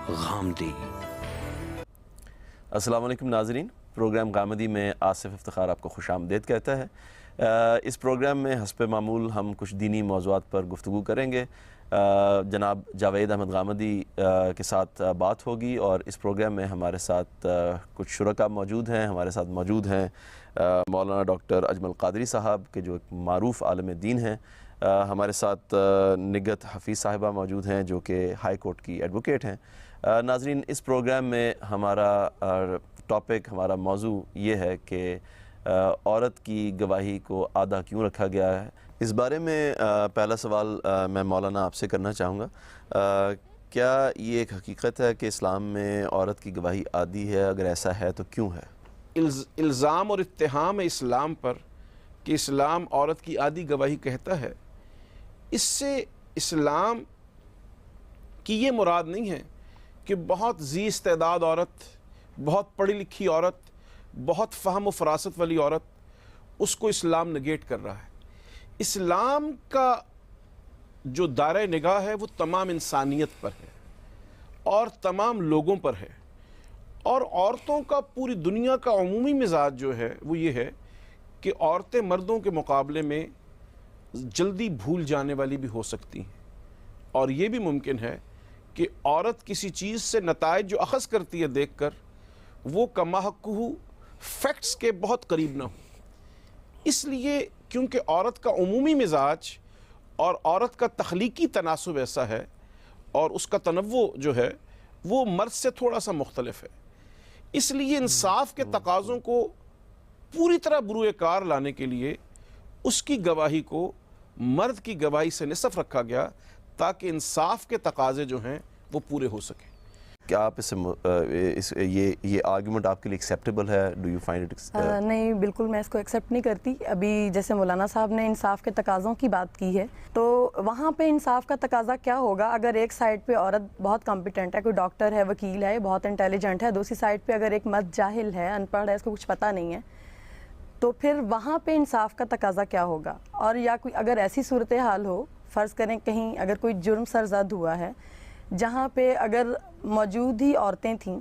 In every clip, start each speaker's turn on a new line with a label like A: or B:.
A: غامدی۔
B: السلام علیکم ناظرین، پروگرام غامدی میں آصف افتخار آپ کو خوش آمدید کہتا ہے۔ اس پروگرام میں حسب معمول ہم کچھ دینی موضوعات پر گفتگو کریں گے۔ جناب جاوید احمد غامدی کے ساتھ بات ہوگی، اور اس پروگرام میں ہمارے ساتھ کچھ شرکاء موجود ہیں۔ ہمارے ساتھ موجود ہیں مولانا ڈاکٹر اجمل قادری صاحب کے جو ایک معروف عالم دین ہیں۔ ہمارے ساتھ نگہت حفیظ صاحبہ موجود ہیں جو کہ ہائی کورٹ کی ایڈوکیٹ ہیں۔ ناظرین، اس پروگرام میں ہمارا ٹاپک، ہمارا موضوع یہ ہے کہ عورت کی گواہی کو آدھا کیوں رکھا گیا ہے۔ اس بارے میں پہلا سوال میں مولانا آپ سے کرنا چاہوں گا، کیا یہ ایک حقیقت ہے کہ اسلام میں عورت کی گواہی آدھی ہے؟ اگر ایسا ہے تو کیوں ہے؟
C: الزام اور اتہام اسلام پر کہ اسلام عورت کی آدھی گواہی کہتا ہے، اس سے اسلام کی یہ مراد نہیں ہے کہ بہت ذی استعداد عورت، بہت پڑھی لکھی عورت، بہت فہم و فراست والی عورت، اس کو اسلام نگیٹ کر رہا ہے۔ اسلام کا جو دائرہ نگاہ ہے وہ تمام انسانیت پر ہے اور تمام لوگوں پر ہے، اور عورتوں کا پوری دنیا کا عمومی مزاج جو ہے وہ یہ ہے کہ عورتیں مردوں کے مقابلے میں جلدی بھول جانے والی بھی ہو سکتی ہیں، اور یہ بھی ممکن ہے کہ عورت کسی چیز سے نتائج جو اخذ کرتی ہے دیکھ کر وہ کما حقہ فیکٹس کے بہت قریب نہ ہو۔ اس لیے کیونکہ عورت کا عمومی مزاج اور عورت کا تخلیقی تناسب ایسا ہے، اور اس کا تنوع جو ہے وہ مرد سے تھوڑا سا مختلف ہے، اس لیے انصاف کے تقاضوں کو پوری طرح بروئے کار لانے کے لیے اس کی گواہی کو مرد کی گواہی سے نصف رکھا گیا، تاکہ انصاف کے تقاضے جو ہیں وہ پورے ہو سکیں۔
B: کیا آپ یہ آرگومنٹ آپ کے لیے ایکسیپٹیبل ہے؟ Do you find it?
D: نہیں، بالکل میں اس کو ایکسیپٹ نہیں کرتی۔ ابھی جیسے مولانا صاحب نے انصاف کے تقاضوں کی بات کی ہے، تو وہاں پہ انصاف کا تقاضا کیا ہوگا؟ اگر ایک سائڈ پہ عورت بہت کمپیٹنٹ ہے، کوئی ڈاکٹر ہے، وکیل ہے، بہت انٹیلیجنٹ ہے، دوسری سائڈ پہ اگر ایک مرد جاہل ہے، ان پڑھ ہے، اس کو کچھ پتہ نہیں ہے، تو پھر وہاں پہ انصاف کا تقاضا کیا ہوگا؟ اور یا کوئی اگر ایسی صورتحال ہو، فرض کریں کہیں اگر کوئی جرم سرزد ہوا ہے جہاں پہ اگر موجود ہی عورتیں تھیں،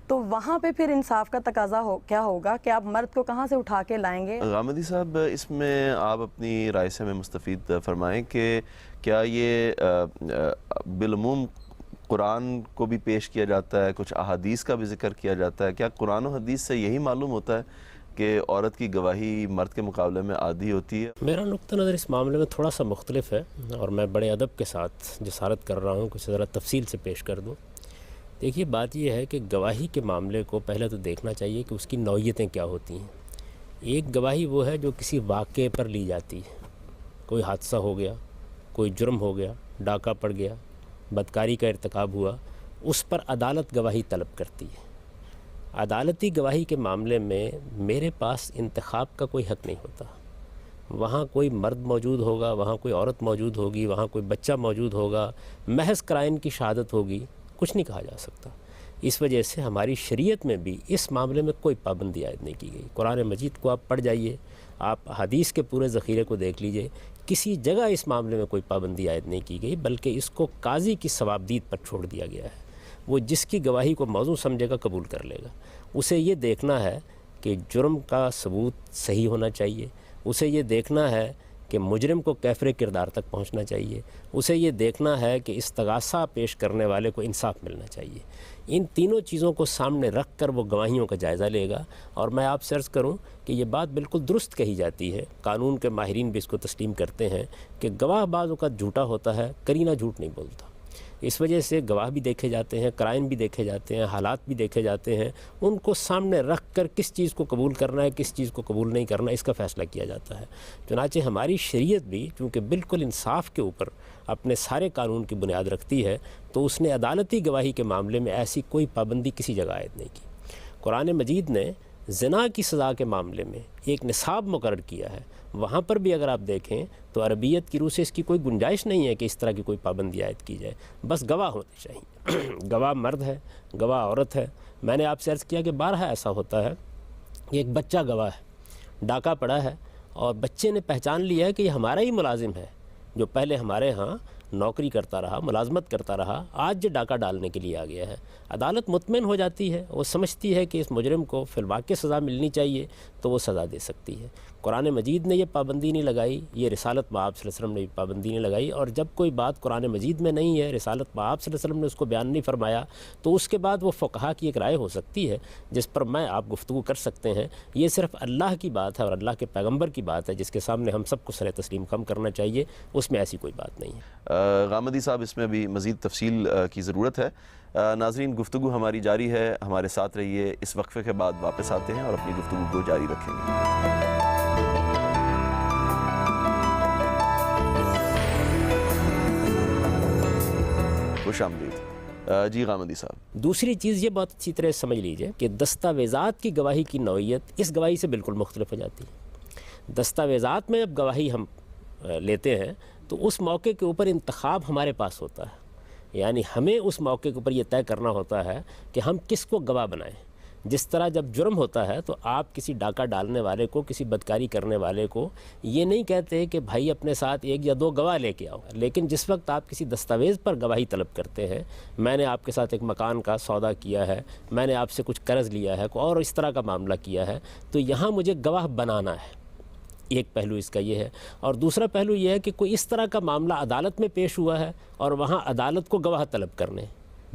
D: تو وہاں پہ پھر انصاف کا تقاضا کیا ہوگا کہ آپ مرد کو کہاں سے اٹھا کے لائیں گے؟
B: غامدی صاحب، اس میں آپ اپنی رائے سے ہمیں مستفید فرمائیں کہ کیا یہ بالعموم قرآن کو بھی پیش کیا جاتا ہے، کچھ احادیث کا بھی ذکر کیا جاتا ہے، کیا قرآن و حدیث سے یہی معلوم ہوتا ہے کہ عورت کی گواہی مرد کے مقابلے میں آدھی ہوتی ہے؟
E: میرا نقطہ نظر اس معاملے میں تھوڑا سا مختلف ہے، اور میں بڑے ادب کے ساتھ جسارت کر رہا ہوں، کچھ ذرا تفصیل سے پیش کر دوں۔ دیکھیے، بات یہ ہے کہ گواہی کے معاملے کو پہلے تو دیکھنا چاہیے کہ اس کی نوعیتیں کیا ہوتی ہیں۔ ایک گواہی وہ ہے جو کسی واقعے پر لی جاتی ہے، کوئی حادثہ ہو گیا، کوئی جرم ہو گیا، ڈاکہ پڑ گیا، بدکاری کا ارتکاب ہوا، اس پر عدالت گواہی طلب کرتی ہے۔ عدالتی گواہی کے معاملے میں میرے پاس انتخاب کا کوئی حق نہیں ہوتا۔ وہاں کوئی مرد موجود ہوگا، وہاں کوئی عورت موجود ہوگی، وہاں کوئی بچہ موجود ہوگا، محض قرائن کی شہادت ہوگی، کچھ نہیں کہا جا سکتا۔ اس وجہ سے ہماری شریعت میں بھی اس معاملے میں کوئی پابندی عائد نہیں کی گئی۔ قرآن مجید کو آپ پڑھ جائیے، آپ حدیث کے پورے ذخیرے کو دیکھ لیجئے، کسی جگہ اس معاملے میں کوئی پابندی عائد نہیں کی گئی، بلکہ اس کو قاضی کی ثوابدید پر چھوڑ دیا گیا ہے۔ وہ جس کی گواہی کو موضوع سمجھے گا قبول کر لے گا۔ اسے یہ دیکھنا ہے کہ جرم کا ثبوت صحیح ہونا چاہیے، اسے یہ دیکھنا ہے کہ مجرم کو کیفر کردار تک پہنچنا چاہیے، اسے یہ دیکھنا ہے کہ استغاثہ پیش کرنے والے کو انصاف ملنا چاہیے۔ ان تینوں چیزوں کو سامنے رکھ کر وہ گواہیوں کا جائزہ لے گا۔ اور میں آپ سے عرض کروں کہ یہ بات بالکل درست کہی جاتی ہے، قانون کے ماہرین بھی اس کو تسلیم کرتے ہیں کہ گواہ بعض اوقات جھوٹا ہوتا ہے، قرینہ جھوٹ نہیں بولتا۔ اس وجہ سے گواہ بھی دیکھے جاتے ہیں، قرائن بھی دیکھے جاتے ہیں، حالات بھی دیکھے جاتے ہیں، ان کو سامنے رکھ کر کس چیز کو قبول کرنا ہے، کس چیز کو قبول نہیں کرنا، اس کا فیصلہ کیا جاتا ہے۔ چنانچہ ہماری شریعت بھی چونکہ بالکل انصاف کے اوپر اپنے سارے قانون کی بنیاد رکھتی ہے، تو اس نے عدالتی گواہی کے معاملے میں ایسی کوئی پابندی کسی جگہ عائد نہیں کی۔ قرآن مجید نے زنا کی سزا کے معاملے میں ایک نصاب مقرر کیا ہے، وہاں پر بھی اگر آپ دیکھیں تو عربیت کی روح سے اس کی کوئی گنجائش نہیں ہے کہ اس طرح کی کوئی پابندی عائد کی جائے، بس گواہ ہونے چاہیے۔ گواہ مرد ہے، گواہ عورت ہے۔ میں نے آپ سے عرض کیا کہ بارہا ایسا ہوتا ہے کہ ایک بچہ گواہ ہے، ڈاکہ پڑا ہے، اور بچے نے پہچان لیا ہے کہ یہ ہمارا ہی ملازم ہے جو پہلے ہمارے ہاں نوکری کرتا رہا, ملازمت کرتا رہا, آج جو ڈاکہ ڈالنے کے لیے آ گیا ہے, عدالت مطمئن ہو جاتی ہے, وہ سمجھتی ہے کہ اس مجرم کو فی الواقع سزا ملنی چاہیے تو وہ سزا دے سکتی ہے. قرآن مجید نے یہ پابندی نہیں لگائی, یہ رسالت مآب صلی اللہ علیہ وسلم نے بھی پابندی نہیں لگائی, اور جب کوئی بات قرآن مجید میں نہیں ہے, رسالت مآب صلی اللہ علیہ وسلم نے اس کو بیان نہیں فرمایا, تو اس کے بعد وہ فقہا کی ایک رائے ہو سکتی ہے جس پر میں آپ گفتگو کر سکتے ہیں. یہ صرف اللہ کی بات ہے اور اللہ کے پیغمبر کی بات ہے جس کے سامنے ہم سب کو سر تسلیم خم کرنا چاہیے, اس میں ایسی کوئی بات نہیں ہے.
B: غامدی صاحب, اس میں ابھی مزید تفصیل کی ضرورت ہے. ناظرین, گفتگو ہماری جاری ہے, ہمارے ساتھ رہیے. اس وقفے کے بعد واپس آتے ہیں اور اپنی گفتگو کو جاری رکھیں گے. خوش آمدید. جی غامدی صاحب,
E: دوسری چیز یہ بہت اچھی طرح سمجھ لیجئے کہ دستاویزات کی گواہی کی نوعیت اس گواہی سے بالکل مختلف ہو جاتی ہے. دستاویزات میں جب گواہی ہم لیتے ہیں تو اس موقع کے اوپر انتخاب ہمارے پاس ہوتا ہے, یعنی ہمیں اس موقع کے اوپر یہ طے کرنا ہوتا ہے کہ ہم کس کو گواہ بنائیں. جس طرح جب جرم ہوتا ہے تو آپ کسی ڈاکہ ڈالنے والے کو, کسی بدکاری کرنے والے کو یہ نہیں کہتے کہ بھائی اپنے ساتھ 1 یا 2 گواہ لے کے آؤ, لیکن جس وقت آپ کسی دستاویز پر گواہی طلب کرتے ہیں, میں نے آپ کے ساتھ ایک مکان کا سودا کیا ہے, میں نے آپ سے کچھ قرض لیا ہے اور اس طرح کا معاملہ کیا ہے, تو یہاں مجھے گواہ بنانا ہے. ایک پہلو اس کا یہ ہے. اور دوسرا پہلو یہ ہے کہ کوئی اس طرح کا معاملہ عدالت میں پیش ہوا ہے اور وہاں عدالت کو گواہ طلب کرنے,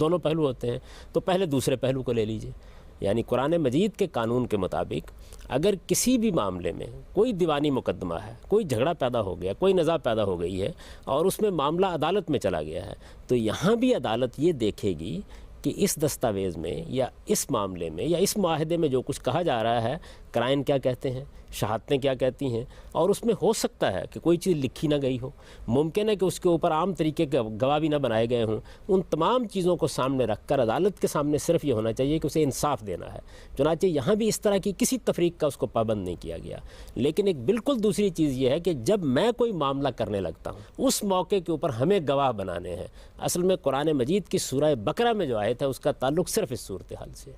E: دونوں پہلو ہوتے ہیں. تو پہلے دوسرے پہلو کو لے لیجئے, یعنی قرآن مجید کے قانون کے مطابق اگر کسی بھی معاملے میں کوئی دیوانی مقدمہ ہے, کوئی جھگڑا پیدا ہو گیا, کوئی نزاع پیدا ہو گئی ہے اور اس میں معاملہ عدالت میں چلا گیا ہے, تو یہاں بھی عدالت یہ دیکھے گی کہ اس دستاویز میں یا اس معاملے میں یا اس معاہدے میں جو کچھ کہا جا رہا ہے, قرائن کیا کہتے ہیں, شہادتیں کیا کہتی ہیں, اور اس میں ہو سکتا ہے کہ کوئی چیز لکھی نہ گئی ہو, ممکن ہے کہ اس کے اوپر عام طریقے کے گواہ بھی نہ بنائے گئے ہوں. ان تمام چیزوں کو سامنے رکھ کر عدالت کے سامنے صرف یہ ہونا چاہیے کہ اسے انصاف دینا ہے. چنانچہ یہاں بھی اس طرح کی کسی تفریق کا اس کو پابند نہیں کیا گیا. لیکن ایک بالکل دوسری چیز یہ ہے کہ جب میں کوئی معاملہ کرنے لگتا ہوں اس موقع کے اوپر ہمیں گواہ بنانے ہیں. اصل میں قرآن مجید کی سورہ بقرہ میں جو آیت ہے اس کا تعلق صرف اس صورتحال سے ہے,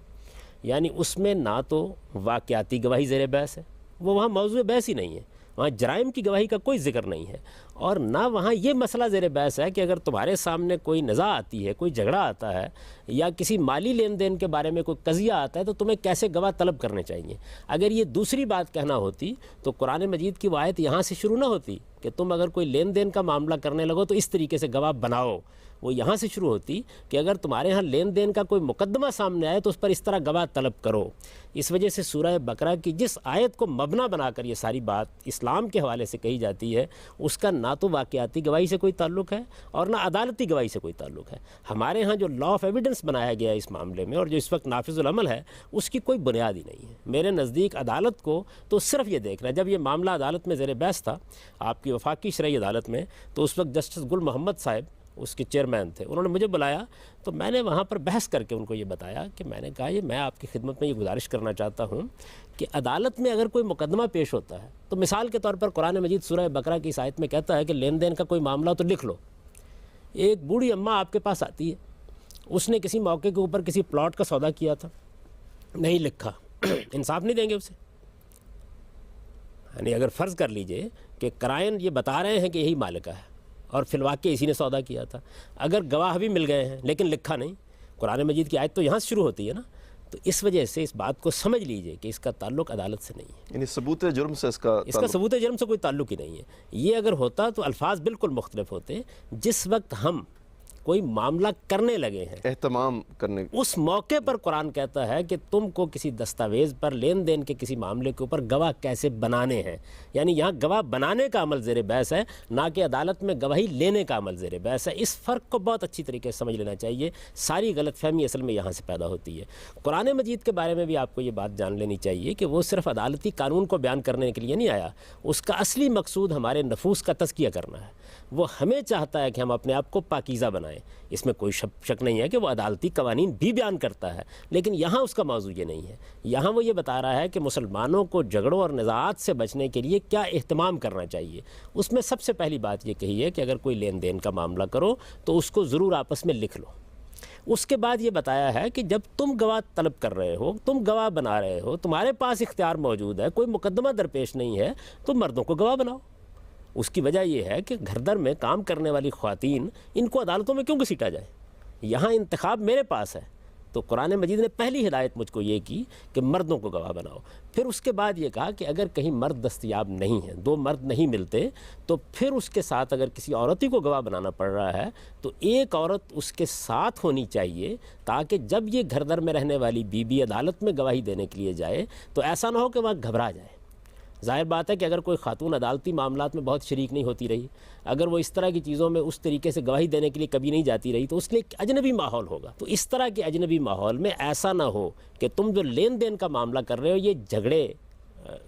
E: یعنی اس میں نہ تو واقعاتی گواہی زیر بحث ہے, وہ وہاں موضوع بحث ہی نہیں ہے, وہاں جرائم کی گواہی کا کوئی ذکر نہیں ہے, اور نہ وہاں یہ مسئلہ زیر بحث ہے کہ اگر تمہارے سامنے کوئی نزاع آتی ہے, کوئی جھگڑا آتا ہے یا کسی مالی لین دین کے بارے میں کوئی قضیہ آتا ہے تو تمہیں کیسے گواہ طلب کرنے چاہیے. اگر یہ دوسری بات کہنا ہوتی تو قرآن مجید کی وہ آیت یہاں سے شروع نہ ہوتی کہ تم اگر کوئی لین دین کا معاملہ کرنے لگو تو اس طریقے سے گواہ بناؤ. وہ یہاں سے شروع ہوتی کہ اگر تمہارے ہاں لین دین کا کوئی مقدمہ سامنے آئے تو اس پر اس طرح گواہ طلب کرو. اس وجہ سے سورہ بقرہ کی جس آیت کو مبنا بنا کر یہ ساری بات اسلام کے حوالے سے کہی جاتی ہے اس کا نہ تو واقعاتی گواہی سے کوئی تعلق ہے اور نہ عدالتی گواہی سے کوئی تعلق ہے. ہمارے ہاں جو لا آف ایویڈنس بنایا گیا ہے اس معاملے میں اور جو اس وقت نافذ العمل ہے اس کی کوئی بنیاد ہی نہیں ہے. میرے نزدیک عدالت کو تو صرف یہ دیکھنا ہے, جب یہ معاملہ عدالت میں زیر بحث تھا آپ کی وفاقی شرعی عدالت میں, تو اس وقت جسٹس گل محمد صاحب اس کے چیئرمین تھے, انہوں نے مجھے بلایا تو میں نے وہاں پر بحث کر کے ان کو یہ بتایا کہ میں نے کہا یہ میں آپ کی خدمت میں یہ گزارش کرنا چاہتا ہوں کہ عدالت میں اگر کوئی مقدمہ پیش ہوتا ہے تو مثال کے طور پر قرآن مجید سورہ بقرہ کی اس آیت میں کہتا ہے کہ لین دین کا کوئی معاملہ تو لکھ لو. ایک بوڑھی اماں آپ کے پاس آتی ہے, اس نے کسی موقع کے اوپر کسی پلاٹ کا سودا کیا تھا, نہیں لکھا, انصاف نہیں دیں گے اسے؟ یعنی اگر فرض کر لیجئے کہ قرائن یہ بتا رہے ہیں کہ یہی مالکہ ہے اور فی الواقع اسی نے سودا کیا تھا, اگر گواہ بھی مل گئے ہیں لیکن لکھا نہیں, قرآن مجید کی آیت تو یہاں سے شروع ہوتی ہے نا, تو اس وجہ سے اس بات کو سمجھ لیجئے کہ اس کا تعلق عدالت سے نہیں ہے.
B: یعنی ثبوت جرم سے اس کا
E: ثبوت جرم سے کوئی تعلق ہی نہیں ہے. یہ اگر ہوتا تو الفاظ بالکل مختلف ہوتے. جس وقت ہم کوئی معاملہ کرنے لگے ہیں,
B: اہتمام کرنے,
E: اس موقع پر قرآن کہتا ہے کہ تم کو کسی دستاویز پر لین دین کے کسی معاملے کے اوپر گواہ کیسے بنانے ہیں. یعنی یہاں گواہ بنانے کا عمل زیر بحث ہے, نہ کہ عدالت میں گواہی لینے کا عمل زیر بحث ہے. اس فرق کو بہت اچھی طریقے سے سمجھ لینا چاہیے. ساری غلط فہمی اصل میں یہاں سے پیدا ہوتی ہے. قرآن مجید کے بارے میں بھی آپ کو یہ بات جان لینی چاہیے کہ وہ صرف عدالتی قانون کو بیان کرنے کے لیے نہیں آیا. اس کا اصلی مقصود ہمارے نفوس کا تزکیہ کرنا ہے. وہ ہمیں چاہتا ہے کہ ہم اپنے آپ کو پاکیزہ بنائیں. اس میں کوئی شک نہیں ہے کہ وہ عدالتی قوانین بھی بیان کرتا ہے, لیکن یہاں اس کا موضوع یہ نہیں ہے. یہاں وہ یہ بتا رہا ہے کہ مسلمانوں کو جھگڑوں اور نزاعات سے بچنے کے لیے کیا اہتمام کرنا چاہیے. اس میں سب سے پہلی بات یہ کہی ہے کہ اگر کوئی لین دین کا معاملہ کرو تو اس کو ضرور آپس میں لکھ لو. اس کے بعد یہ بتایا ہے کہ جب تم گواہ طلب کر رہے ہو, تم گواہ بنا رہے ہو, تمہارے پاس اختیار موجود ہے, کوئی مقدمہ درپیش نہیں ہے, تو مردوں کو گواہ بناؤ. اس کی وجہ یہ ہے کہ گھر در میں کام کرنے والی خواتین ان کو عدالتوں میں کیوں گھسیٹا جائے؟ یہاں انتخاب میرے پاس ہے۔ تو قرآن مجید نے پہلی ہدایت مجھ کو یہ کی کہ مردوں کو گواہ بناؤ، پھر اس کے بعد یہ کہا کہ اگر کہیں مرد دستیاب نہیں ہیں، 2 مرد نہیں ملتے، تو پھر اس کے ساتھ اگر کسی عورت ہی کو گواہ بنانا پڑ رہا ہے تو ایک عورت اس کے ساتھ ہونی چاہیے، تاکہ جب یہ گھر در میں رہنے والی بیوی عدالت میں گواہی دینے کے لیے جائے تو ایسا نہ ہو کہ وہاں گھبرا جائے۔ ظاہر بات ہے کہ اگر کوئی خاتون عدالتی معاملات میں بہت شریک نہیں ہوتی رہی، اگر وہ اس طرح کی چیزوں میں اس طریقے سے گواہی دینے کے لیے کبھی نہیں جاتی رہی، تو اس لیے ایک اجنبی ماحول ہوگا۔ تو اس طرح کے اجنبی ماحول میں ایسا نہ ہو کہ تم جو لین دین کا معاملہ کر رہے ہو یہ جھگڑے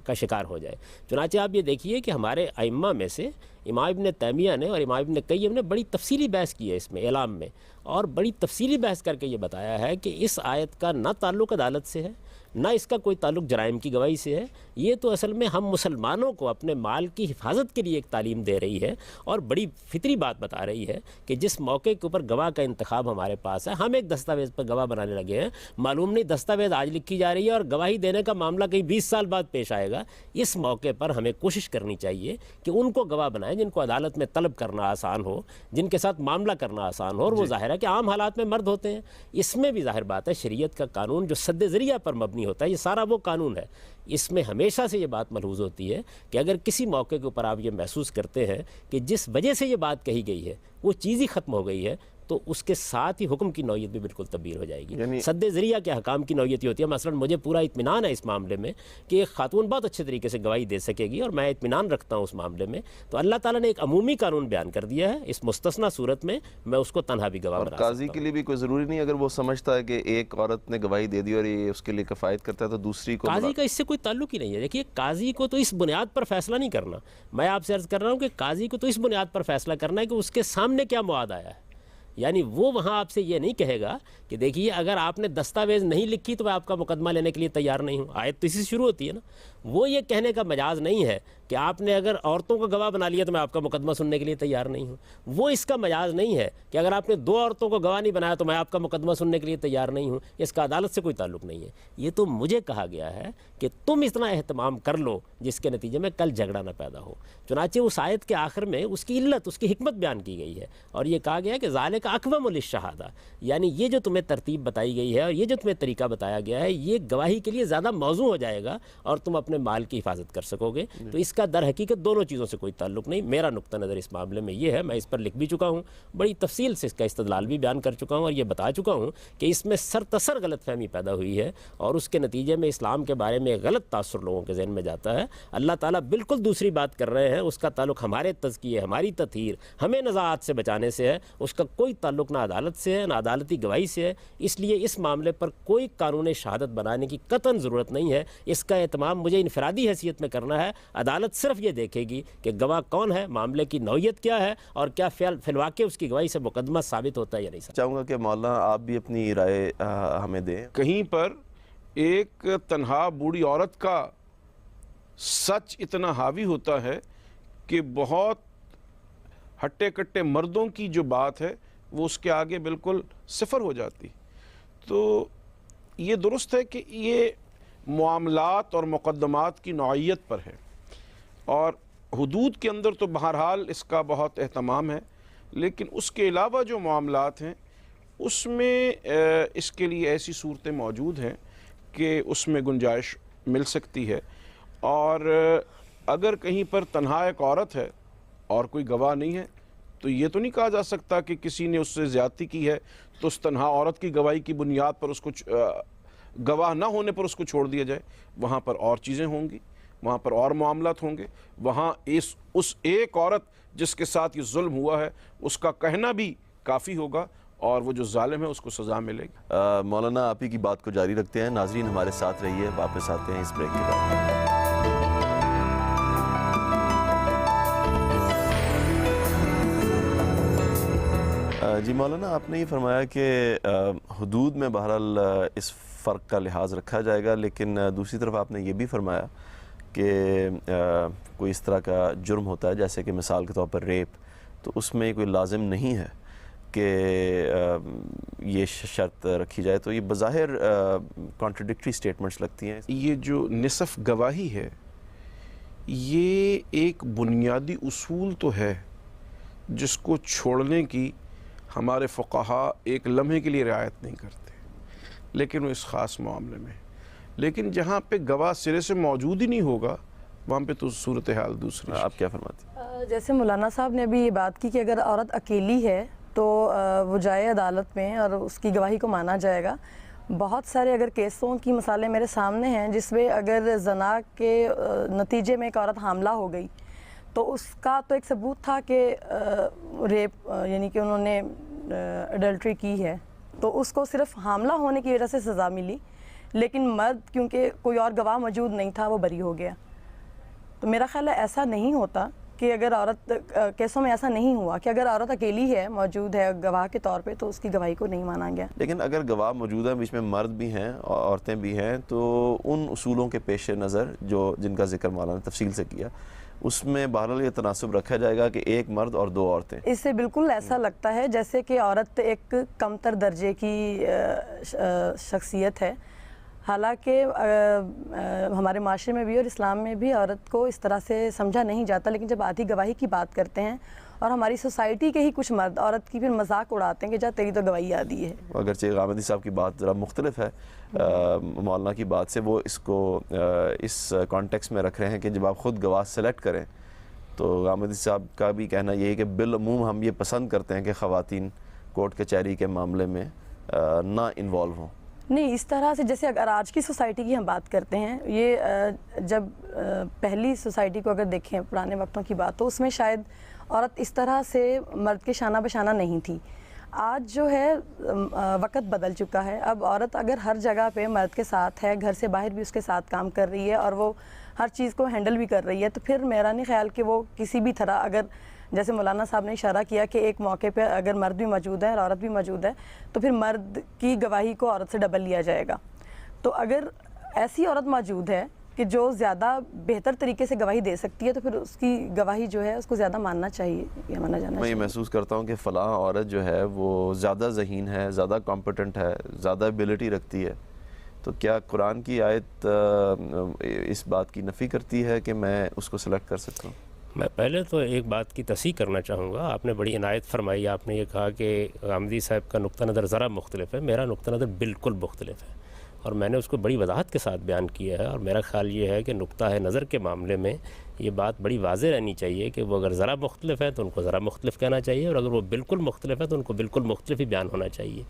E: کا شکار ہو جائے۔ چنانچہ آپ یہ دیکھیے کہ ہمارے ائمہ میں سے امام ابن تیمیہ نے اور امام ابن قیم نے بڑی تفصیلی بحث کی ہے اس میں، اعلام میں، اور بڑی تفصیلی بحث کر کے یہ بتایا ہے کہ اس آیت کا نہ تعلق عدالت سے ہے، نہ اس کا کوئی تعلق جرائم کی گواہی سے ہے، یہ تو اصل میں ہم مسلمانوں کو اپنے مال کی حفاظت کے لیے ایک تعلیم دے رہی ہے، اور بڑی فطری بات بتا رہی ہے کہ جس موقع کے اوپر گواہ کا انتخاب ہمارے پاس ہے، ہم ایک دستاویز پر گواہ بنانے لگے ہیں، معلوم نہیں دستاویز آج لکھی جا رہی ہے اور گواہی دینے کا معاملہ کہیں 20 سال بعد پیش آئے گا۔ اس موقع پر ہمیں کوشش کرنی چاہیے کہ ان کو گواہ بنائیں جن کو عدالت میں طلب کرنا آسان ہو، جن کے ساتھ معاملہ کرنا آسان ہو، اور وہ ظاہر ہے کہ عام حالات میں مرد ہوتے ہیں۔ اس میں بھی ظاہر بات ہے شریعت کا قانون جو سد ذریعہ پر مبنی ہوتا ہے، یہ سارا وہ قانون ہے، اس میں ہمیشہ سے یہ بات ملحوظ ہوتی ہے کہ اگر کسی موقع کے اوپر آپ یہ محسوس کرتے ہیں کہ جس وجہ سے یہ بات کہی گئی ہے وہ چیز ہی ختم ہو گئی ہے، تو اس کے ساتھ ہی حکم کی نوعیت بھی بالکل تبدیل ہو جائے گی۔
B: یعنی
E: سد ذریعہ کے حکام کی نوعیت یہ ہوتی ہے، مثلا مجھے پورا اطمینان ہے اس معاملے میں کہ ایک خاتون بہت اچھے طریقے سے گواہی دے سکے گی، اور میں اطمینان رکھتا ہوں اس معاملے میں، تو اللہ تعالیٰ نے ایک عمومی قانون بیان کر دیا ہے، اس مستثنی صورت میں میں اس کو تنہا بھی گواہ بنا سکتا ہوں۔
B: قاضی کے لیے بھی کوئی ضروری نہیں، اگر وہ سمجھتا ہے کہ ایک عورت نے گواہی دے دی اور یہ اس کے لیے کفایت کرتا ہے تو دوسری کو
E: قاضی کا اس سے کوئی تعلق ہی نہیں ہے۔ دیکھیے قاضی کو تو اس بنیاد پر فیصلہ نہیں کرنا، میں آپ سے عرض کر رہا ہوں کہ قاضی کو تو اس بنیاد پر فیصلہ کرنا ہے کہ اس کے سامنے کیا مواد آیا ہے، یعنی وہ وہاں آپ سے یہ نہیں کہے گا کہ دیکھیے اگر آپ نے دستاویز نہیں لکھی تو میں آپ کا مقدمہ لینے کے لیے تیار نہیں ہوں، آیت تو اسی سے شروع ہوتی ہے نا۔ وہ یہ کہنے کا مجاز نہیں ہے کہ آپ نے اگر عورتوں کو گواہ بنا لیا تو میں آپ کا مقدمہ سننے کے لیے تیار نہیں ہوں۔ وہ اس کا مجاز نہیں ہے کہ اگر آپ نے 2 عورتوں کو گواہ نہیں بنایا تو میں آپ کا مقدمہ سننے کے لیے تیار نہیں ہوں، اس کا عدالت سے کوئی تعلق نہیں ہے۔ یہ تو مجھے کہا گیا ہے کہ تم اتنا اہتمام کر لو جس کے نتیجے میں کل جھگڑا نہ پیدا ہو۔ چنانچہ اس آیت کے آخر میں اس کی علت، اس کی حکمت بیان کی گئی ہے، اور یہ کہا گیا کہ ذالک اقوم للشہادہ، یعنی یہ جو تمہیں ترتیب بتائی گئی ہے اور یہ جو تمہیں طریقہ بتایا گیا ہے یہ گواہی کے لیے زیادہ موزوں ہو جائے گا اور تم اپنے مال کی حفاظت کر سکو گے۔ تو اس کا در حقیقت دونوں چیزوں سے کوئی تعلق نہیں۔ میرا نقطہ نظر اس معاملے میں یہ ہے، میں اس پر لکھ بھی چکا ہوں، بڑی تفصیل سے اس کا استدلال بھی بیان کر چکا ہوں، اور یہ بتا چکا ہوں کہ اس میں سرتسر غلط فہمی پیدا ہوئی ہے، اور اس کے نتیجے میں اسلام کے بارے میں غلط تاثر لوگوں کے ذہن میں جاتا ہے۔ اللہ تعالیٰ بالکل دوسری بات کر رہے ہیں، اس کا تعلق ہمارے تزکیے، ہماری تطہیر، ہمیں نزاعات سے بچانے سے ہے، اس کا کوئی تعلق نہ عدالت سے ہے نہ عدالتی گواہی سے ہے۔ اس لیے اس معاملے پر کوئی قانون شہادت بنانے کی قطعاً ضرورت نہیں ہے۔ اس کا اہتمام مجھے انفرادی حیثیت میں کرنا ہے، عدالت صرف یہ دیکھے گی کہ گواہ کون ہے، معاملے کی نوعیت کیا ہے، اور کیا فی الواقع اس کی گواہی سے مقدمہ ثابت ہوتا ہے یا نہیں۔
B: چاہوں گا کہ مولانا آپ بھی اپنی رائے ہمیں دیں۔
C: کہیں پر ایک تنہا بوڑھی عورت کا سچ اتنا حاوی ہوتا ہے کہ بہت ہٹے کٹے مردوں کی جو بات ہے وہ اس کے آگے بالکل صفر ہو جاتی۔ تو یہ درست ہے کہ یہ معاملات اور مقدمات کی نوعیت پر ہے، اور حدود کے اندر تو بہرحال اس کا بہت اہتمام ہے، لیکن اس کے علاوہ جو معاملات ہیں اس میں اس کے لیے ایسی صورتیں موجود ہیں کہ اس میں گنجائش مل سکتی ہے۔ اور اگر کہیں پر تنہا ایک عورت ہے اور کوئی گواہ نہیں ہے تو یہ تو نہیں کہا جا سکتا کہ کسی نے اس سے زیادتی کی ہے تو اس تنہا عورت کی گواہی کی بنیاد پر اس کو گواہ نہ ہونے پر اس کو چھوڑ دیا جائے۔ وہاں پر اور چیزیں ہوں گی، وہاں پر اور معاملات ہوں گے، وہاں اس ایک عورت جس کے ساتھ یہ ظلم ہوا ہے اس کا کہنا بھی کافی ہوگا، اور وہ جو ظالم ہے اس کو سزا ملے گی۔
B: مولانا آپ ہی کی بات کو جاری رکھتے ہیں، ناظرین ہمارے ساتھ رہیے، واپس آتے ہیں اس بریک کے بعد۔ جی مولانا، آپ نے یہ فرمایا کہ حدود میں بہرحال اس فرق کا لحاظ رکھا جائے گا، لیکن دوسری طرف آپ نے یہ بھی فرمایا کہ کوئی اس طرح کا جرم ہوتا ہے جیسے کہ مثال کے طور پر ریپ، تو اس میں کوئی لازم نہیں ہے کہ یہ شرط رکھی جائے، تو یہ بظاہر کانٹرڈکٹری سٹیٹمنٹس لگتی ہیں۔
C: یہ جو نصف گواہی ہے یہ ایک بنیادی اصول تو ہے جس کو چھوڑنے کی ہمارے فقہا ایک لمحے کے لیے رعایت نہیں کرتے، لیکن وہ اس خاص معاملے میں، لیکن جہاں پہ گواہ سرے سے موجود ہی نہیں ہوگا وہاں پہ تو صورتحال دوسری۔
B: آپ کیا فرماتی ہیں؟
D: جیسے مولانا صاحب نے ابھی یہ بات کی کہ اگر عورت اکیلی ہے تو وہ جائے عدالت میں اور اس کی گواہی کو مانا جائے گا۔ بہت سارے اگر کیسوں کی مثالیں میرے سامنے ہیں جس میں اگر زنا کے نتیجے میں ایک عورت حاملہ ہو گئی تو اس کا تو ایک ثبوت تھا کہ ریپ یعنی کہ انہوں نے اڈلٹری کی ہے، تو اس کو صرف حاملہ ہونے کی وجہ سے سزا ملی، لیکن مرد کیونکہ کوئی اور گواہ موجود نہیں تھا وہ بری ہو گیا۔ تو میرا خیال ہے ایسا نہیں ہوتا کہ اگر عورت کیسوں میں ایسا نہیں ہوا کہ اگر عورت اکیلی ہے موجود ہے گواہ کے طور پہ تو اس کی گواہی کو نہیں مانا گیا۔
B: لیکن اگر گواہ موجود ہیں، بیچ میں مرد بھی ہیں اور عورتیں بھی ہیں، تو ان اصولوں کے پیش نظر جن کا ذکر مولانا نے تفصیل سے کیا، اس میں بہرحال یہ تناسب رکھا جائے گا کہ ایک مرد اور دو عورتیں۔
D: اس سے بالکل ایسا لگتا ہے جیسے کہ عورت ایک کمتر درجے کی شخصیت ہے، حالانکہ ہمارے معاشرے میں بھی اور اسلام میں بھی عورت کو اس طرح سے سمجھا نہیں جاتا، لیکن جب آدھی گواہی کی بات کرتے ہیں اور ہماری سوسائٹی کے ہی کچھ مرد عورت کی پھر مذاق اڑاتے ہیں کہ جا تیری تو گواہی آدھی ہے۔
B: اگرچہ غامدی صاحب کی بات ذرا مختلف ہے مولانا کی بات سے، وہ اس کو اس کانٹیکس میں رکھ رہے ہیں کہ جب آپ خود گواہ سلیکٹ کریں تو غامدی صاحب کا بھی کہنا یہ ہے کہ بالعموم ہم یہ پسند کرتے ہیں کہ خواتین کورٹ کچہری کے معاملے میں نہ انوالو ہوں۔
D: نہیں، اس طرح سے جیسے اگر آج کی سوسائٹی کی ہم بات کرتے ہیں، یہ جب پہلی سوسائٹی کو اگر دیکھیں پرانے وقتوں کی بات تو اس میں شاید عورت اس طرح سے مرد کے شانہ بشانہ نہیں تھی۔ آج جو ہے وقت بدل چکا ہے، اب عورت اگر ہر جگہ پہ مرد کے ساتھ ہے، گھر سے باہر بھی اس کے ساتھ کام کر رہی ہے اور وہ ہر چیز کو ہینڈل بھی کر رہی ہے، تو پھر میرا نہیں خیال کہ وہ کسی بھی طرح اگر جیسے مولانا صاحب نے اشارہ کیا کہ ایک موقع پہ اگر مرد بھی موجود ہے اور عورت بھی موجود ہے تو پھر مرد کی گواہی کو عورت سے ڈبل لیا جائے گا۔ تو اگر ایسی عورت موجود ہے کہ جو زیادہ بہتر طریقے سے گواہی دے سکتی ہے تو پھر اس کی گواہی جو ہے اس کو زیادہ ماننا چاہیے یا مانا جانا چاہیے۔
B: میں یہ محسوس کرتا ہوں کہ فلاں عورت جو ہے وہ زیادہ ذہین ہے، زیادہ کمپیٹنٹ ہے، زیادہ ایبلٹی رکھتی ہے، تو کیا قرآن کی آیت اس بات کی نفی کرتی ہے کہ میں اس کو سلیکٹ کر سکتا ہوں؟
E: میں پہلے تو ایک بات کی تصحیح کرنا چاہوں گا، آپ نے بڑی عنایت فرمائی، آپ نے یہ کہا کہ غامدی صاحب کا نقطہ نظر ذرا مختلف ہے، میرا نقطہ نظر بالکل مختلف ہے، اور میں نے اس کو بڑی وضاحت کے ساتھ بیان کیا ہے، اور میرا خیال یہ ہے کہ نقطہ نظر کے معاملے میں یہ بات بڑی واضح رہنی چاہیے کہ وہ اگر ذرا مختلف ہے تو ان کو ذرا مختلف کہنا چاہیے، اور اگر وہ بالکل مختلف ہے تو ان کو بالکل مختلف ہی بیان ہونا چاہیے۔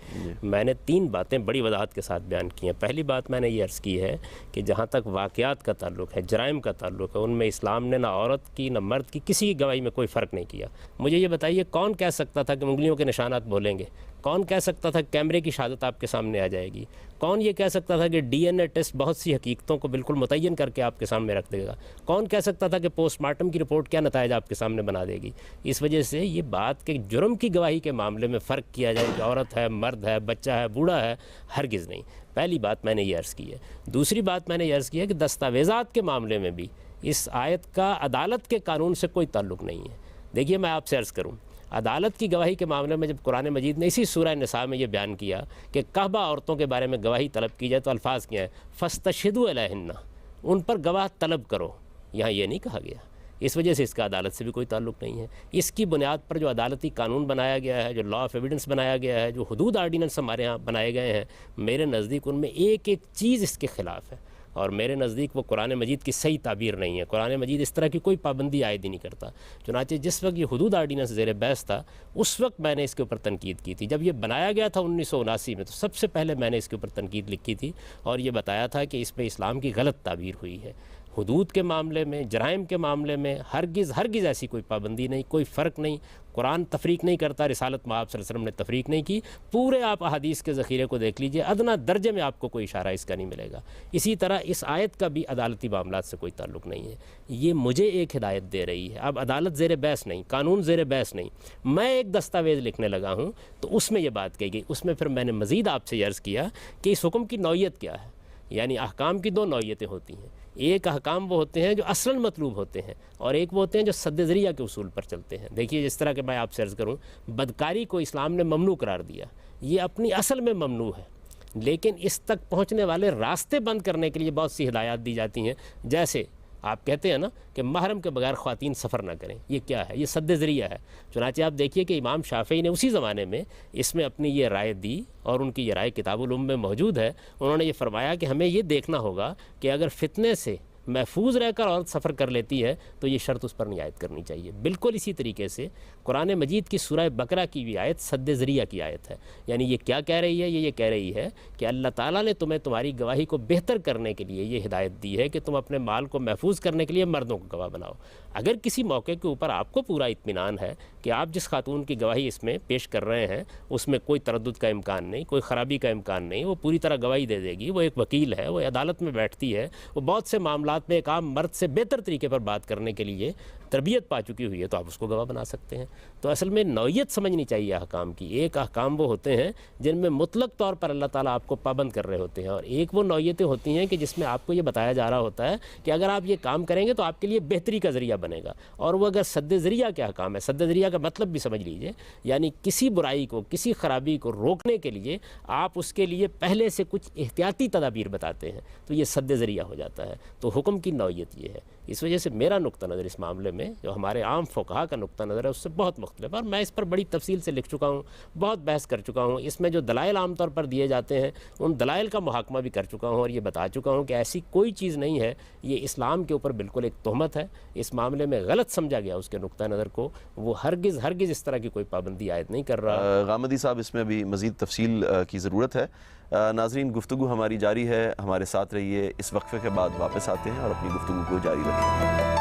E: میں نے 3 باتیں بڑی وضاحت کے ساتھ بیان کی ہیں۔ پہلی بات میں نے یہ عرض کی ہے کہ جہاں تک واقعات کا تعلق ہے، جرائم کا تعلق ہے، ان میں اسلام نے نہ عورت کی نہ مرد کی کسی کی گواہی میں کوئی فرق نہیں کیا۔ مجھے یہ بتائیے کون کہہ سکتا تھا کہ انگلیوں کے نشانات بولیں گے؟ کون کہہ سکتا تھا کیمرے کی شہادت آپ کے سامنے آ جائے گی؟ کون یہ کہہ سکتا تھا کہ ڈی این اے ٹیسٹ بہت سی حقیقتوں کو بالکل متعین کر کے آپ کے سامنے رکھ دے گا؟ کون کہہ سکتا تھا کہ پوسٹ مارٹم کی رپورٹ کیا نتائج آپ کے سامنے بنا دے گی؟ اس وجہ سے یہ بات کہ جرم کی گواہی کے معاملے میں فرق کیا جائے کہ عورت ہے، مرد ہے، بچہ ہے، بوڑھا ہے، ہرگز نہیں۔ پہلی بات میں نے یہ عرض کی ہے۔ دوسری بات میں نے یہ عرض کی ہے کہ دستاویزات کے معاملے میں بھی اس آیت کا عدالت کے قانون سے کوئی تعلق نہیں ہے۔ دیکھیے میں آپ سے عرض کروں، عدالت کی گواہی کے معاملے میں جب قرآن مجید نے اسی سورہ نساء میں یہ بیان کیا کہ کعبہ عورتوں کے بارے میں گواہی طلب کی جائے تو الفاظ کیا ہیں؟ فاستشہدوا علیہن، ان پر گواہ طلب کرو، یہاں یہ نہیں کہا گیا۔ اس وجہ سے اس کا عدالت سے بھی کوئی تعلق نہیں ہے۔ اس کی بنیاد پر جو عدالتی قانون بنایا گیا ہے، جو لا آف ایویڈنس بنایا گیا ہے، جو حدود آرڈیننس ہمارے ہاں بنائے گئے ہیں، میرے نزدیک ان میں ایک ایک چیز اس کے خلاف ہے، اور میرے نزدیک وہ قرآن مجید کی صحیح تعبیر نہیں ہے۔ قرآن مجید اس طرح کی کوئی پابندی عائد ہی نہیں کرتا۔ چنانچہ جس وقت یہ حدود آرڈیننس زیر بحث تھا اس وقت میں نے اس کے اوپر تنقید کی تھی۔ جب یہ بنایا گیا تھا 1979 میں تو سب سے پہلے میں نے اس کے اوپر تنقید لکھی تھی اور یہ بتایا تھا کہ اس پہ اسلام کی غلط تعبیر ہوئی ہے۔ حدود کے معاملے میں، جرائم کے معاملے میں ہرگز ایسی کوئی پابندی نہیں، کوئی فرق نہیں۔ قرآن تفریق نہیں کرتا، رسالت مآب صلی اللہ علیہ وسلم نے تفریق نہیں کی۔ پورے آپ احادیث کے ذخیرے کو دیکھ لیجئے، ادنا درجے میں آپ کو کوئی اشارہ اس کا نہیں ملے گا۔ اسی طرح اس آیت کا بھی عدالتی معاملات سے کوئی تعلق نہیں ہے۔ یہ مجھے ایک ہدایت دے رہی ہے، اب عدالت زیر بحث نہیں، قانون زیر بحث نہیں، میں ایک دستاویز لکھنے لگا ہوں تو اس میں یہ بات کہی گئی۔ اس میں پھر میں نے مزید آپ سے عرض کیا کہ اس حکم کی نوعیت کیا ہے، یعنی احکام کی 2 نوعیتیں ہوتی ہیں۔ ایک احکام وہ ہوتے ہیں جو اصلاً مطلوب ہوتے ہیں، اور ایک وہ ہوتے ہیں جو سد ذریعہ کے اصول پر چلتے ہیں۔ دیکھیے جس طرح کہ میں آپ سے عرض کروں، بدکاری کو اسلام نے ممنوع قرار دیا، یہ اپنی اصل میں ممنوع ہے، لیکن اس تک پہنچنے والے راستے بند کرنے کے لیے بہت سی ہدایات دی جاتی ہیں، جیسے آپ کہتے ہیں نا کہ محرم کے بغیر خواتین سفر نہ کریں، یہ کیا ہے؟ یہ سد ذریعہ ہے۔ چنانچہ آپ دیکھیے کہ امام شافعی نے اسی زمانے میں اس میں اپنی یہ رائے دی، اور ان کی یہ رائے کتاب الام میں موجود ہے۔ انہوں نے یہ فرمایا کہ ہمیں یہ دیکھنا ہوگا کہ اگر فتنے سے محفوظ رہ کر عورت سفر کر لیتی ہے تو یہ شرط اس پر نہیں عائد کرنی چاہیے۔ بالکل اسی طریقے سے قرآن مجید کی سورہ بقرہ کی بھی آیت سد ذریعہ کی آیت ہے، یعنی یہ کیا کہہ رہی ہے؟ یہ کہہ رہی ہے کہ اللہ تعالیٰ نے تمہیں تمہاری گواہی کو بہتر کرنے کے لیے یہ ہدایت دی ہے کہ تم اپنے مال کو محفوظ کرنے کے لیے مردوں کو گواہ بناؤ۔ اگر کسی موقع کے اوپر آپ کو پورا اطمینان ہے کہ آپ جس خاتون کی گواہی اس میں پیش کر رہے ہیں اس میں کوئی تردد کا امکان نہیں، کوئی خرابی کا امکان نہیں، وہ پوری طرح گواہی دے دے گی، وہ ایک وکیل ہے، وہ عدالت میں بیٹھتی ہے، وہ بہت سے معاملات میں ایک عام مرد سے بہتر طریقے پر بات کرنے کے لیے تربیت پا چکی ہوئی ہے، تو آپ اس کو گواہ بنا سکتے ہیں۔ تو اصل میں نوعیت سمجھنی چاہیے احکام کی۔ ایک احکام وہ ہوتے ہیں جن میں مطلق طور پر اللہ تعالیٰ آپ کو پابند کر رہے ہوتے ہیں، اور ایک وہ نوعیتیں ہوتی ہیں کہ جس میں آپ کو یہ بتایا جا رہا ہوتا ہے کہ اگر آپ یہ کام کریں گے تو آپ کے لیے بہتری کا ذریعہ بنے گا، اور وہ اگر سد ذریعہ کے احکام ہے۔ سد ذریعہ کا مطلب بھی سمجھ لیجئے، یعنی کسی برائی کو، کسی خرابی کو روکنے کے لیے آپ اس کے لیے پہلے سے کچھ احتیاطی تدابیر بتاتے ہیں، تو یہ سد ذریعہ ہو جاتا ہے۔ تو حکم کی نوعیت یہ ہے۔ اس وجہ سے میرا نقطہ نظر اس معاملے میں جو ہمارے عام فقہا کا نقطہ نظر ہے اس سے بہت مختلف ہے، اور میں اس پر بڑی تفصیل سے لکھ چکا ہوں، بہت بحث کر چکا ہوں۔ اس میں جو دلائل عام طور پر دیے جاتے ہیں ان دلائل کا محاکمہ بھی کر چکا ہوں، اور یہ بتا چکا ہوں کہ ایسی کوئی چیز نہیں ہے، یہ اسلام کے اوپر بالکل ایک تہمت ہے۔ اس معاملے میں غلط سمجھا گیا اس کے نقطہ نظر کو، وہ ہرگز اس طرح کی کوئی پابندی عائد نہیں کر رہا۔
B: غامدی صاحب، اس میں بھی مزید تفصیل کی ضرورت ہے۔ ناظرین، گفتگو ہماری جاری ہے، ہمارے ساتھ رہیے۔ اس وقفے کے بعد واپس آتے ہیں اور اپنی گفتگو کو جاری رکھیں۔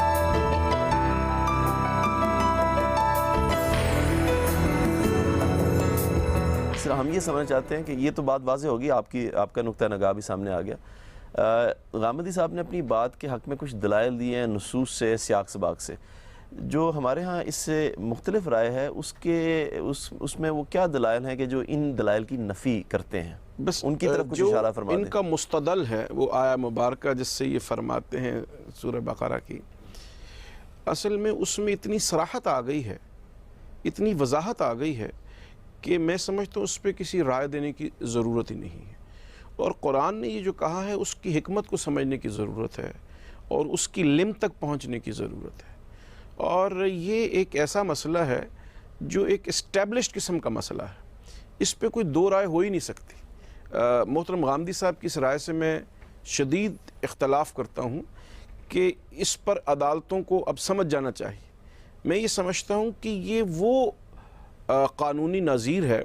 B: ہم یہ سمجھنا چاہتے ہیں کہ یہ تو بات واضح ہوگی، آپ کا نقطہ نگاہ بھی سامنے آ گیا۔ غامدی صاحب نے اپنی بات کے حق میں کچھ دلائل دیے ہیں نصوص سے، سیاق سباق سے۔ جو ہمارے ہاں اس سے مختلف رائے ہے اس میں وہ کیا دلائل ہیں کہ جو ان دلائل کی نفی کرتے ہیں؟
C: بس
B: ان کی طرف کچھ اشارہ فرما دیں۔
C: ان کا مستدل ہے وہ آیہ مبارکہ جس سے یہ فرماتے ہیں سورہ بقرہ کی، اصل میں اس میں اتنی صراحت آ گئی ہے، اتنی وضاحت آ گئی ہے کہ میں سمجھتا ہوں اس پہ کسی رائے دینے کی ضرورت ہی نہیں ہے۔ اور قرآن نے یہ جو کہا ہے اس کی حکمت کو سمجھنے کی ضرورت ہے، اور اس کی لم تک پہنچنے کی ضرورت ہے۔ اور یہ ایک ایسا مسئلہ ہے جو ایک اسٹیبلشڈ قسم کا مسئلہ ہے، اس پہ کوئی دو رائے ہو ہی نہیں سکتی۔ محترم غامدی صاحب کی اس رائے سے میں شدید اختلاف کرتا ہوں کہ اس پر عدالتوں کو اب سمجھ جانا چاہیے۔ میں یہ سمجھتا ہوں کہ یہ وہ قانونی نظیر ہے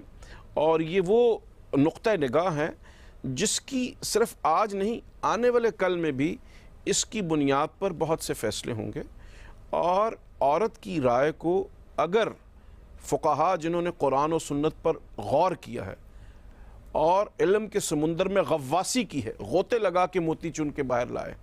C: اور یہ وہ نقطہ نگاہ ہے جس کی صرف آج نہیں، آنے والے کل میں بھی اس کی بنیاد پر بہت سے فیصلے ہوں گے۔ اور عورت کی رائے کو اگر فقہا جنہوں نے قرآن و سنت پر غور کیا ہے اور علم کے سمندر میں غواصی کی ہے، غوطے لگا کے موتی چن کے باہر لائے،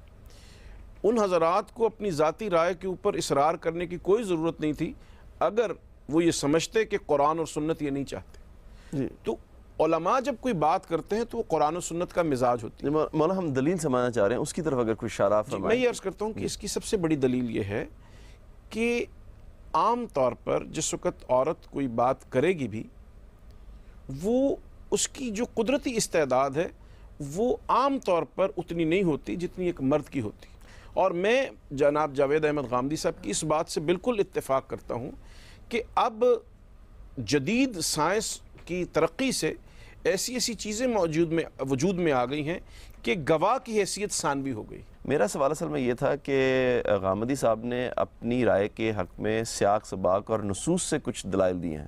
C: ان حضرات کو اپنی ذاتی رائے کے اوپر اصرار کرنے کی کوئی ضرورت نہیں تھی اگر وہ یہ سمجھتے کہ قرآن اور سنت یہ نہیں چاہتے۔ تو علماء جب کوئی بات کرتے ہیں تو وہ قرآن و سنت کا مزاج ہوتی ہے۔
B: مولانا، ہم دلیل سمجھنا چاہ رہے ہیں، اس کی طرف اگر کوئی اشارہ فرمائیں۔
C: میں یہ عرض کرتا ہوں کہ اس کی سب سے بڑی دلیل یہ ہے کہ عام طور پر جس وقت عورت کوئی بات کرے گی بھی، وہ اس کی جو قدرتی استعداد ہے وہ عام طور پر اتنی نہیں ہوتی جتنی ایک مرد کی ہوتی۔ اور میں جناب جاوید احمد غامدی صاحب کی اس بات سے بالکل اتفاق کرتا ہوں کہ اب جدید سائنس کی ترقی سے ایسی چیزیں وجود میں آ گئی ہیں کہ گواہ کی حیثیت ثانوی ہو گئی۔
B: میرا سوال اصل میں یہ تھا کہ غامدی صاحب نے اپنی رائے کے حق میں سیاق سباق اور نصوص سے کچھ دلائل دیے ہیں،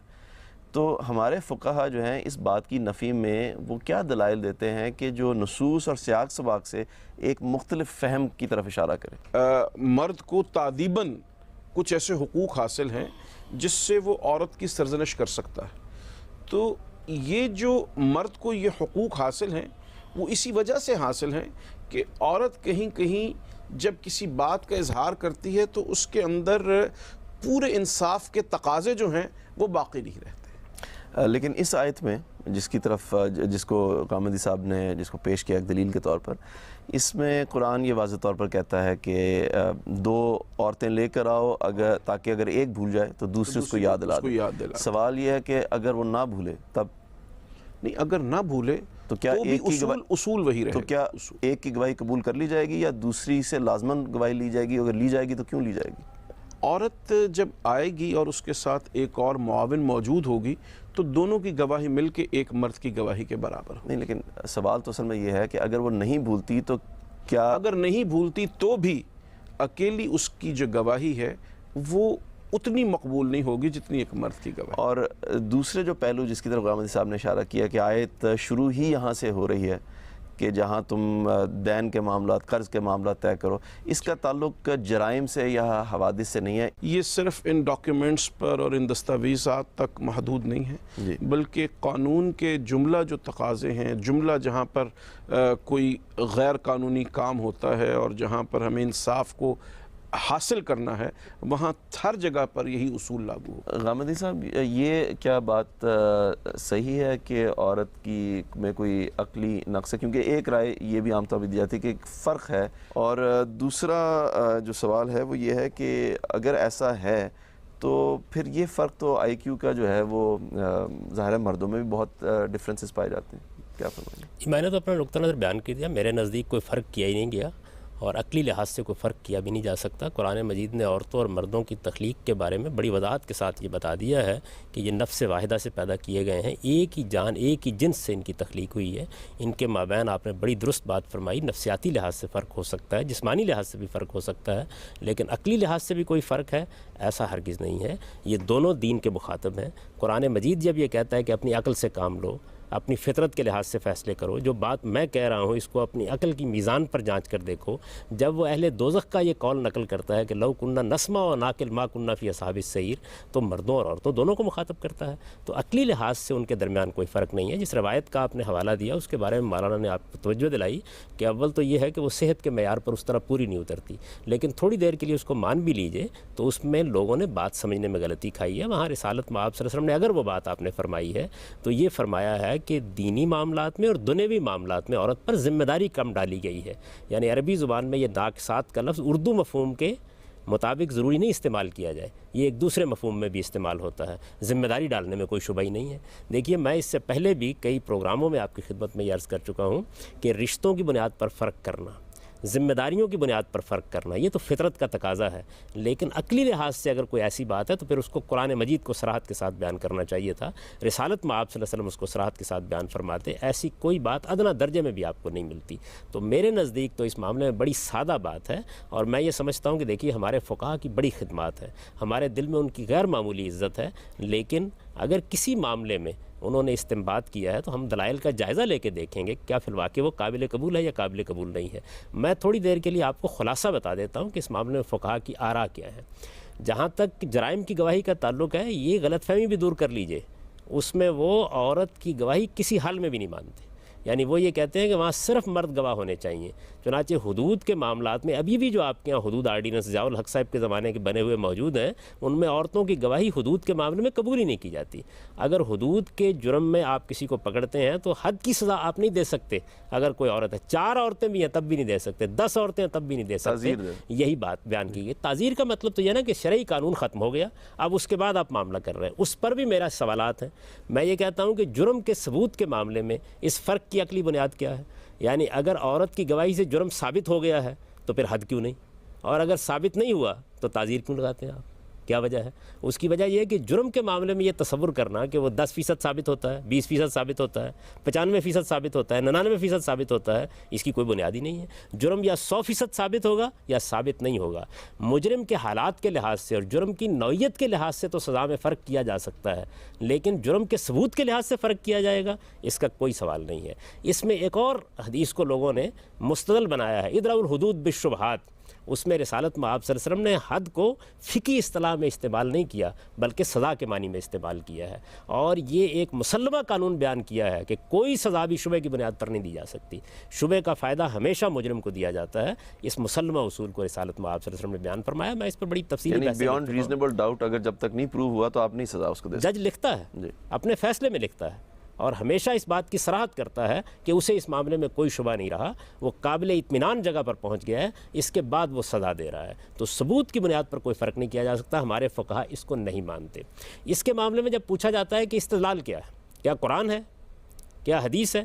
B: تو ہمارے فقہا جو ہیں اس بات کی نفی میں وہ کیا دلائل دیتے ہیں کہ جو نصوص اور سیاق سباق سے ایک مختلف فہم کی طرف اشارہ کرے؟
C: مرد کو تعدیباً کچھ ایسے حقوق حاصل ہیں جس سے وہ عورت کی سرزنش کر سکتا ہے۔ تو یہ جو مرد کو یہ حقوق حاصل ہیں وہ اسی وجہ سے حاصل ہیں کہ عورت کہیں جب کسی بات کا اظہار کرتی ہے تو اس کے اندر پورے انصاف کے تقاضے جو ہیں وہ باقی نہیں رہتے۔
B: لیکن اس آیت میں جس کو غامدی صاحب نے جس کو پیش کیا ایک دلیل کے طور پر، اس میں قرآن یہ واضح طور پر کہتا ہے کہ دو عورتیں لے کر آؤ تاکہ اگر ایک بھول جائے تو دوسری اس کو یاد دلا دے۔ سوال یہ ہے کہ اگر وہ نہ بھولے تب؟
C: نہیں، اگر نہ بھولے
B: تو کیا
C: تو بھی
B: ایک کی
C: اصول وہی رہے
B: تو کیا ایک کی گواہی قبول کر لی جائے گی یا دوسری سے لازماً گواہی لی جائے گی؟ اگر لی جائے گی تو کیوں لی جائے گی؟
C: عورت جب آئے گی اور اس کے ساتھ ایک اور معاون موجود ہوگی تو دونوں کی گواہی مل کے ایک مرد کی گواہی کے برابر ہو.
B: نہیں، لیکن سوال تو اصل میں یہ ہے کہ اگر وہ نہیں بھولتی تو کیا
C: اگر نہیں بھولتی تو بھی اکیلی اس کی جو گواہی ہے وہ اتنی مقبول نہیں ہوگی جتنی ایک مرد کی گواہی.
B: اور دوسرے جو پہلو جس کی طرف غامدی صاحب نے اشارہ کیا کہ آیت شروع ہی یہاں سے ہو رہی ہے کہ جہاں تم دین کے معاملات، قرض کے معاملات طے کرو، اس کا تعلق جرائم سے یا حوادث سے نہیں ہے.
C: یہ صرف ان ڈاکیومنٹس پر اور ان دستاویزات تک محدود نہیں ہے، بلکہ قانون کے جملہ جو تقاضے ہیں، جملہ جہاں پر کوئی غیر قانونی کام ہوتا ہے اور جہاں پر ہمیں انصاف کو حاصل کرنا ہے، وہاں ہر جگہ پر یہی اصول لاگو ہو.
B: غامدی صاحب، یہ کیا بات صحیح ہے کہ عورت کی میں کوئی عقلی نقص ہے؟ کیونکہ ایک رائے یہ بھی عام طور پہ دی جاتی ہے کہ ایک فرق ہے، اور دوسرا جو سوال ہے وہ یہ ہے کہ اگر ایسا ہے تو پھر یہ فرق تو آئی کیو کا جو ہے وہ ظاہر ہے مردوں میں بھی بہت ڈفرینسز پائے جاتے ہیں. کیا فرمائیں گے؟
E: میں نے تو اپنا نقطہ نظر بیان کر دیا. میرے نزدیک کوئی فرق کیا ہی نہیں گیا اور عقلی لحاظ سے کوئی فرق کیا بھی نہیں جا سکتا. قرآن مجید نے عورتوں اور مردوں کی تخلیق کے بارے میں بڑی وضاحت کے ساتھ یہ بتا دیا ہے کہ یہ نفس واحدہ سے پیدا کیے گئے ہیں، ایک ہی جان، ایک ہی جنس سے ان کی تخلیق ہوئی ہے. ان کے مابین آپ نے بڑی درست بات فرمائی، نفسیاتی لحاظ سے فرق ہو سکتا ہے، جسمانی لحاظ سے بھی فرق ہو سکتا ہے، لیکن عقلی لحاظ سے بھی کوئی فرق ہے ایسا ہرگز نہیں ہے. یہ دونوں دین کے مخاطب ہیں. قرآن مجید جب یہ کہتا ہے کہ اپنی عقل سے کام لو، اپنی فطرت کے لحاظ سے فیصلے کرو، جو بات میں کہہ رہا ہوں اس کو اپنی عقل کی میزان پر جانچ کر دیکھو. جب وہ اہل دوزخ کا یہ قول نقل کرتا ہے کہ لو کننا نسمع و ناقل ما کننا فی اصحاب السعیر، تو مردوں اور عورتوں دونوں کو مخاطب کرتا ہے. تو عقلی لحاظ سے ان کے درمیان کوئی فرق نہیں ہے. جس روایت کا آپ نے حوالہ دیا اس کے بارے میں مولانا نے آپ کو توجہ دلائی کہ اول تو یہ ہے کہ وہ صحت کے معیار پر اس طرح پوری نہیں اترتی، لیکن تھوڑی دیر کے لیے اس کو مان بھی لیجئے تو اس میں لوگوں نے بات سمجھنے میں غلطی کھائی ہے. وہاں رسالت مآب صلی اللہ علیہ وسلم نے اگر وہ بات آپ نے فرمائی ہے تو یہ فرمایا ہے کہ دینی معاملات میں اور دنیوی معاملات میں عورت پر ذمہ داری کم ڈالی گئی ہے. یعنی عربی زبان میں یہ ناقصات کا لفظ اردو مفہوم کے مطابق ضروری نہیں استعمال کیا جائے، یہ ایک دوسرے مفہوم میں بھی استعمال ہوتا ہے. ذمہ داری ڈالنے میں کوئی شبہ ہی نہیں ہے. دیکھیے، میں اس سے پہلے بھی کئی پروگراموں میں آپ کی خدمت میں یہ عرض کر چکا ہوں کہ رشتوں کی بنیاد پر فرق کرنا، ذمہ داریوں کی بنیاد پر فرق کرنا، یہ تو فطرت کا تقاضا ہے. لیکن عقلی لحاظ سے اگر کوئی ایسی بات ہے تو پھر اس کو قرآن مجید کو صراحت کے ساتھ بیان کرنا چاہیے تھا. رسالت میں آپ صلی اللہ علیہ وسلم اس کو صراحت کے ساتھ بیان فرماتے. ایسی کوئی بات ادنا درجے میں بھی آپ کو نہیں ملتی. تو میرے نزدیک تو اس معاملے میں بڑی سادہ بات ہے، اور میں یہ سمجھتا ہوں کہ دیکھیے ہمارے فقہا کی بڑی خدمات ہے، ہمارے دل میں ان کی غیر معمولی عزت ہے. لیکن اگر کسی معاملے میں انہوں نے استنباط کیا ہے تو ہم دلائل کا جائزہ لے کے دیکھیں گے کیا فی الواقع وہ قابل قبول ہے یا قابل قبول نہیں ہے. میں تھوڑی دیر کے لیے آپ کو خلاصہ بتا دیتا ہوں کہ اس معاملے میں فقہا کی آراء کیا ہے. جہاں تک جرائم کی گواہی کا تعلق ہے، یہ غلط فہمی بھی دور کر لیجئے، اس میں وہ عورت کی گواہی کسی حال میں بھی نہیں مانتے. یعنی وہ یہ کہتے ہیں کہ وہاں صرف مرد گواہ ہونے چاہیے. چنانچہ حدود کے معاملات میں ابھی بھی جو آپ کے یہاں حدود آرڈیننس ضیاء الحق صاحب کے زمانے کے بنے ہوئے موجود ہیں، ان میں عورتوں کی گواہی حدود کے معاملے میں قبول ہی نہیں کی جاتی. اگر حدود کے جرم میں آپ کسی کو پکڑتے ہیں تو حد کی سزا آپ نہیں دے سکتے. اگر کوئی عورت ہے، 4 عورتیں بھی ہیں تب بھی نہیں دے سکتے، 10 عورتیں ہیں تب بھی نہیں دے سکتے. یہی بات بیان کی گئی. تعزیر کا مطلب تو یہ نا کہ شرعی قانون ختم ہو گیا، اب اس کے بعد آپ معاملہ کر رہے ہیں. اس پر بھی میرا سوالات ہیں. میں یہ کہتا ہوں کہ جرم کے ثبوت کے معاملے میں اس فرق کی عقلی بنیاد کیا ہے؟ یعنی اگر عورت کی گواہی سے جرم ثابت ہو گیا ہے تو پھر حد کیوں نہیں، اور اگر ثابت نہیں ہوا تو تعزیر کیوں لگاتے ہیں آپ؟ کیا وجہ ہے؟ اس کی وجہ یہ ہے کہ جرم کے معاملے میں یہ تصور کرنا کہ وہ 10% ثابت ہوتا ہے، 20% ثابت ہوتا ہے، 95% ثابت ہوتا ہے، 99% ثابت ہوتا ہے، اس کی کوئی بنیاد ہی نہیں ہے. جرم یا 100% ثابت ہوگا یا ثابت نہیں ہوگا. مجرم کے حالات کے لحاظ سے اور جرم کی نوعیت کے لحاظ سے تو سزا میں فرق کیا جا سکتا ہے، لیکن جرم کے ثبوت کے لحاظ سے فرق کیا جائے گا اس کا کوئی سوال نہیں ہے. اس میں ایک اور حدیث کو لوگوں نے مستدل بنایا ہے، ادرأوا الحدود بالشبہات. اس میں رسالت مآب صلی اللہ علیہ وسلم نے حد کو فقہی اصطلاح میں استعمال نہیں کیا بلکہ سزا کے معنی میں استعمال کیا ہے، اور یہ ایک مسلمہ قانون بیان کیا ہے کہ کوئی سزا بھی شبہ کی بنیاد پر نہیں دی جا سکتی. شبہ کا فائدہ ہمیشہ مجرم کو دیا جاتا ہے. اس مسلمہ اصول کو رسالت مآب صلی اللہ علیہ وسلم نے بیان فرمایا. میں اس پر بڑی تفصیلی
B: یعنی بیانڈ ریزنیبل ڈاؤٹ اگر جب تک نہیں پروو ہوا تو آپ نہیں سزا اس کو دے سکتے.
E: جج لکھتا ہے، اپنے فیصلے میں لکھتا ہے، اور ہمیشہ اس بات کی صراحت کرتا ہے کہ اسے اس معاملے میں کوئی شبہ نہیں رہا، وہ قابل اطمینان جگہ پر پہنچ گیا ہے، اس کے بعد وہ سزا دے رہا ہے. تو ثبوت کی بنیاد پر کوئی فرق نہیں کیا جا سکتا. ہمارے فقہا اس کو نہیں مانتے. اس کے معاملے میں جب پوچھا جاتا ہے کہ استدلال کیا ہے، کیا قرآن ہے، کیا حدیث ہے،